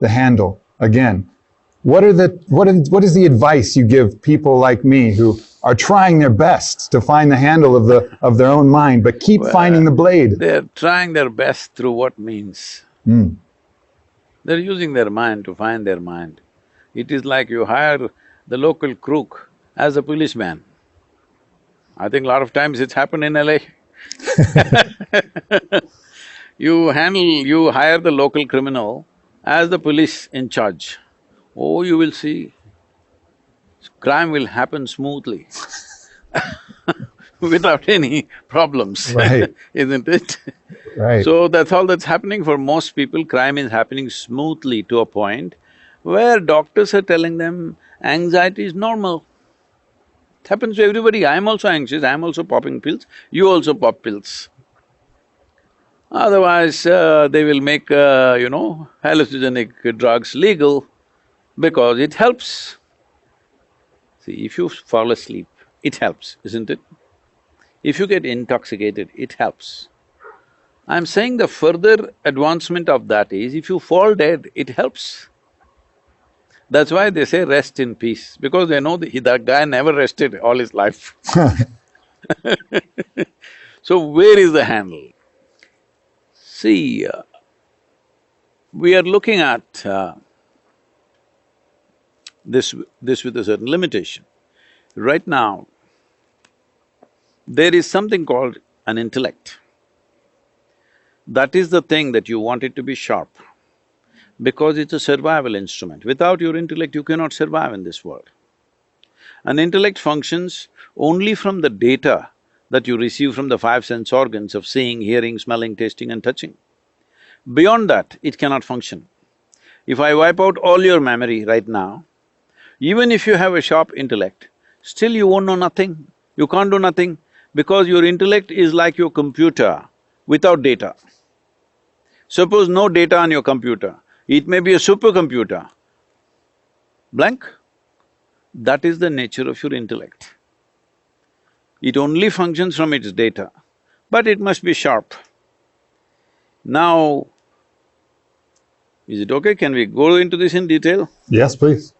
the handle again. What is the advice you give people like me who are trying their best to find the handle of their own mind, but keep finding the blade? They're trying their best through what means? They're using their mind to find their mind. It is like you hire the local crook as a policeman. I think a lot of times it's happened in LA. You hire the local criminal as the police in charge. Oh, you will see, crime will happen smoothly without any problems, Right. isn't it? Right. So that's all that's happening for most people, crime is happening smoothly to a point where doctors are telling them anxiety is normal. It happens to everybody, I'm also anxious, I'm also popping pills, you also pop pills. Otherwise, they will make, hallucinogenic drugs legal because it helps. See, if you fall asleep, it helps, isn't it? If you get intoxicated, it helps. I'm saying the further advancement of that is, if you fall dead, it helps. That's why they say rest in peace, because they know that guy never rested all his life. So where is the handle? See, we are looking at this with a certain limitation. Right now, there is something called an intellect. That is the thing that you want it to be sharp, because it's a survival instrument. Without your intellect, you cannot survive in this world. An intellect functions only from the data that you receive from the five sense organs of seeing, hearing, smelling, tasting and touching. Beyond that, it cannot function. If I wipe out all your memory right now, even if you have a sharp intellect, still you won't know nothing. You can't do nothing because your intellect is like your computer without data. Suppose no data on your computer, it may be a supercomputer. Blank? That is the nature of your intellect. It only functions from its data, but it must be sharp. Now, is it okay? Can we go into this in detail? Yes, please.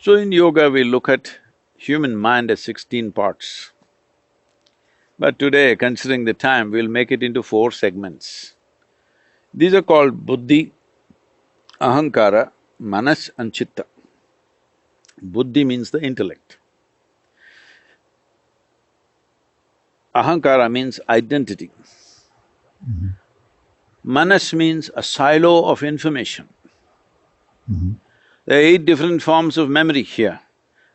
So in yoga, we look at human mind as 16 parts. But today, considering the time, we'll make it into 4 segments. These are called buddhi, ahankara, manas and chitta. Buddhi means the intellect. Ahankara means identity. Manas means a silo of information. There are 8 different forms of memory here.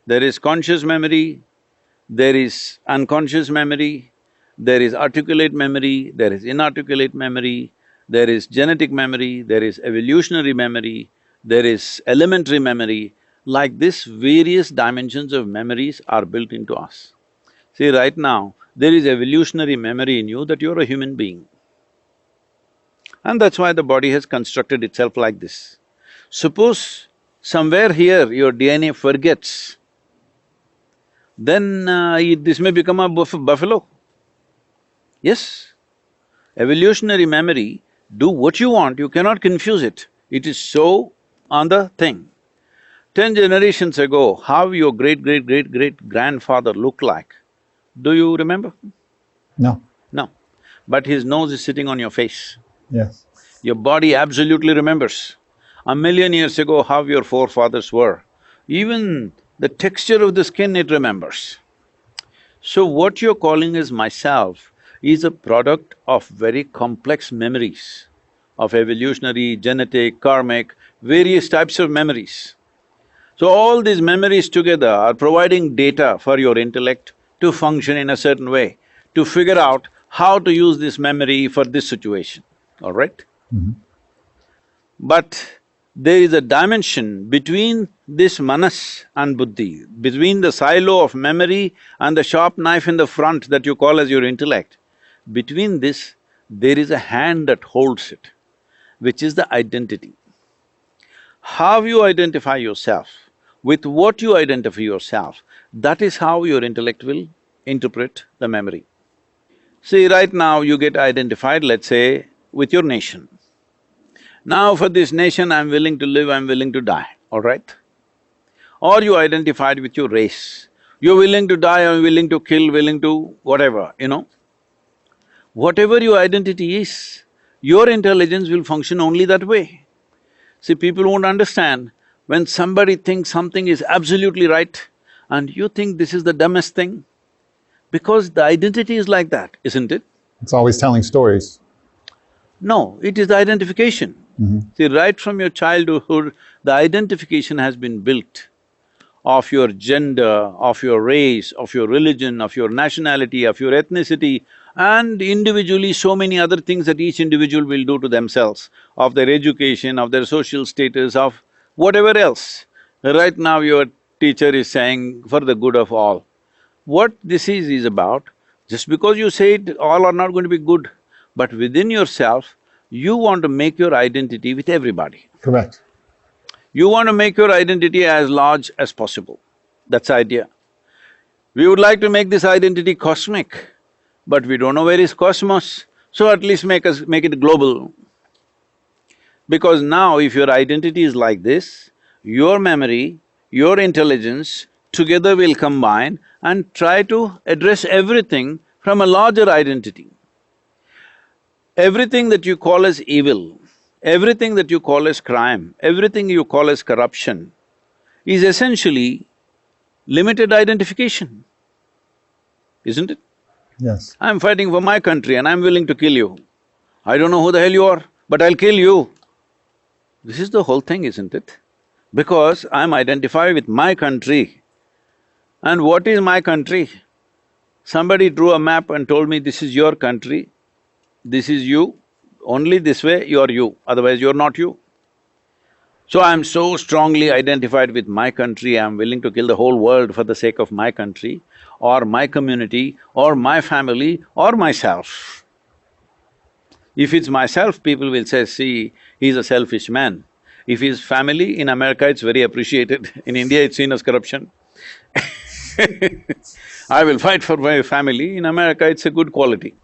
There is conscious memory, there is unconscious memory, there is articulate memory, there is inarticulate memory, there is genetic memory, there is evolutionary memory, there is elementary memory. Like this, various dimensions of memories are built into us. See, right now, there is evolutionary memory in you that you're a human being. And that's why the body has constructed itself like this. Suppose somewhere here your DNA forgets, then this may become a buffalo. Yes, evolutionary memory, do what you want, you cannot confuse it. It is so on the thing. 10 generations ago, how your great-great-great-great-grandfather looked like, do you remember? No. No. But his nose is sitting on your face. Yes. Your body absolutely remembers. 1,000,000 years ago, how your forefathers were. Even the texture of the skin it remembers. So what you're calling as myself is a product of very complex memories of evolutionary, genetic, karmic, various types of memories. So all these memories together are providing data for your intellect to function in a certain way, to figure out how to use this memory for this situation, all right? But there is a dimension between this manas and buddhi, between the silo of memory and the sharp knife in the front that you call as your intellect. Between this, there is a hand that holds it, which is the identity. How you identify yourself, with what you identify yourself, that is how your intellect will interpret the memory. See, right now you get identified, let's say, with your nation. Now for this nation I'm willing to live, I'm willing to die, all right? Or you identified with your race. You're willing to die, I'm willing to kill, willing to whatever, you know. Whatever your identity is, your intelligence will function only that way. See, people won't understand when somebody thinks something is absolutely right and you think this is the dumbest thing, because the identity is like that, isn't it? It's always telling stories. No, it is the identification. See, right from your childhood, the identification has been built of your gender, of your race, of your religion, of your nationality, of your ethnicity, and individually so many other things that each individual will do to themselves, of their education, of their social status, of whatever else. Right now your teacher is saying, for the good of all. What this is about, just because you say it, all are not going to be good, but within yourself, you want to make your identity with everybody. Correct. You want to make your identity as large as possible. That's the idea. We would like to make this identity cosmic, but we don't know where is cosmos, so at least make it global. Because now if your identity is like this, your memory, your intelligence together will combine and try to address everything from a larger identity. Everything that you call as evil, everything that you call as crime, everything you call as corruption is essentially limited identification, isn't it? Yes. I'm fighting for my country and I'm willing to kill you. I don't know who the hell you are, but I'll kill you. This is the whole thing, isn't it? Because I'm identified with my country. And what is my country? Somebody drew a map and told me, this is your country, this is you, only this way you're you, otherwise you're not you. So I'm so strongly identified with my country, I'm willing to kill the whole world for the sake of my country, or my community, or my family, or myself. If it's myself, people will say, see, he's a selfish man. If he's family, in America it's very appreciated, in India it's seen as corruption. I will fight for my family, in America it's a good quality.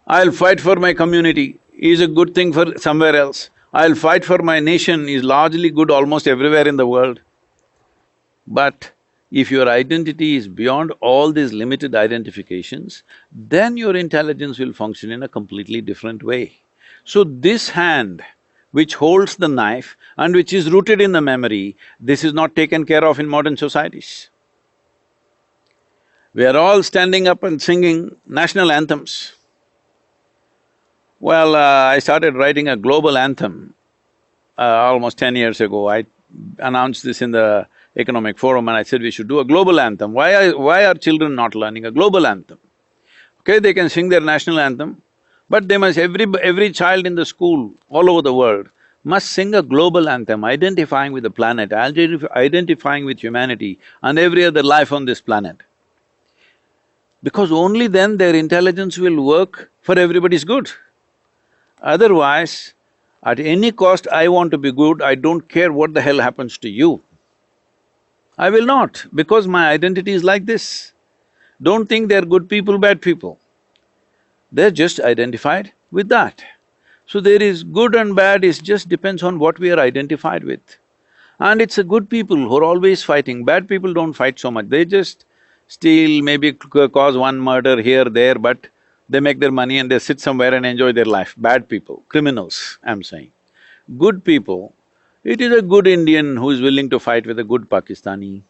I'll fight for my community, is a good thing for somewhere else. I'll fight for my nation is largely good almost everywhere in the world. But if your identity is beyond all these limited identifications, then your intelligence will function in a completely different way. So this hand which holds the knife and which is rooted in the memory, this is not taken care of in modern societies. We are all standing up and singing national anthems. Well, I started writing a global anthem almost 10 years ago. I announced this in the economic forum and I said we should do a global anthem. Why are children not learning a global anthem? Okay, they can sing their national anthem, but they must… every child in the school all over the world must sing a global anthem, identifying with the planet, identifying with humanity and every other life on this planet. Because only then their intelligence will work for everybody's good. Otherwise, at any cost I want to be good, I don't care what the hell happens to you. I will not, because my identity is like this. Don't think they're good people, bad people. They're just identified with that. So there is good and bad, it just depends on what we are identified with. And it's a good people who are always fighting, bad people don't fight so much, they just steal, maybe cause one murder here, there, but they make their money and they sit somewhere and enjoy their life. Bad people, criminals, I'm saying. Good people, it is a good Indian who is willing to fight with a good Pakistani.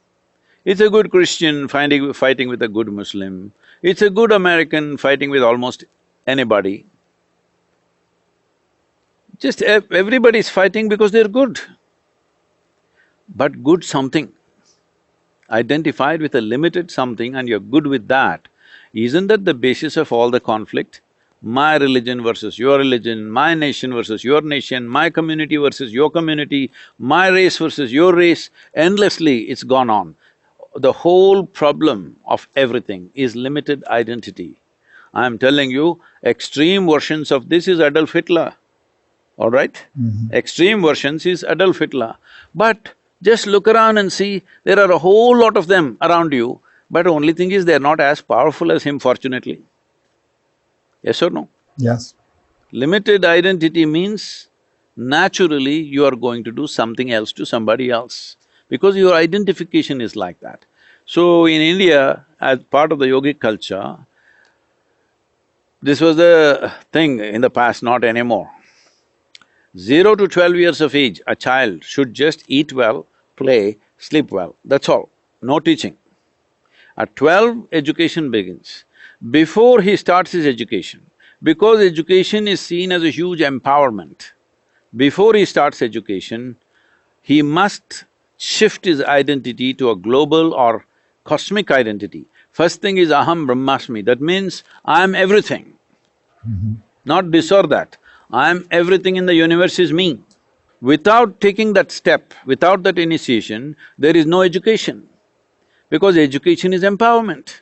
It's a good Christian fighting with a good Muslim. It's a good American fighting with almost anybody. Just everybody's fighting because they're good. But good something, identified with a limited something and you're good with that, isn't that the basis of all the conflict? My religion versus your religion, my nation versus your nation, my community versus your community, my race versus your race, endlessly it's gone on. The whole problem of everything is limited identity. I'm telling you, extreme versions of this is Adolf Hitler, all right? Extreme versions is Adolf Hitler. But just look around and see, there are a whole lot of them around you, but only thing is they're not as powerful as him, fortunately. Yes or no? Yes. Limited identity means naturally you are going to do something else to somebody else, because your identification is like that. So in India, as part of the yogic culture, this was the thing in the past, not anymore. 0 to 12 years of age, a child should just eat well, play, sleep well, that's all, no teaching. At 12, education begins. Before he starts his education, because education is seen as a huge empowerment, before he starts education, he must shift his identity to a global or cosmic identity. First thing is aham brahmasmi, that means I am everything, not this or that. I am everything in the universe is me. Without taking that step, without that initiation, there is no education, because education is empowerment.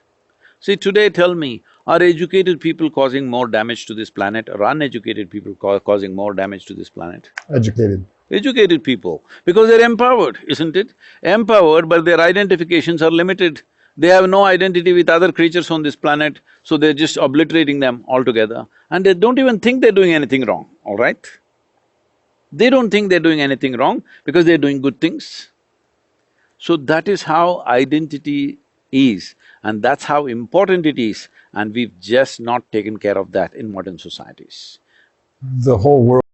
See, today tell me, are educated people causing more damage to this planet or uneducated people causing more damage to this planet? Educated. Educated people, because they're empowered, isn't it? Empowered, but their identifications are limited. They have no identity with other creatures on this planet, so they're just obliterating them altogether. And they don't even think they're doing anything wrong, all right? They don't think they're doing anything wrong because they're doing good things. So that is how identity is, and that's how important it is, and we've just not taken care of that in modern societies. The whole world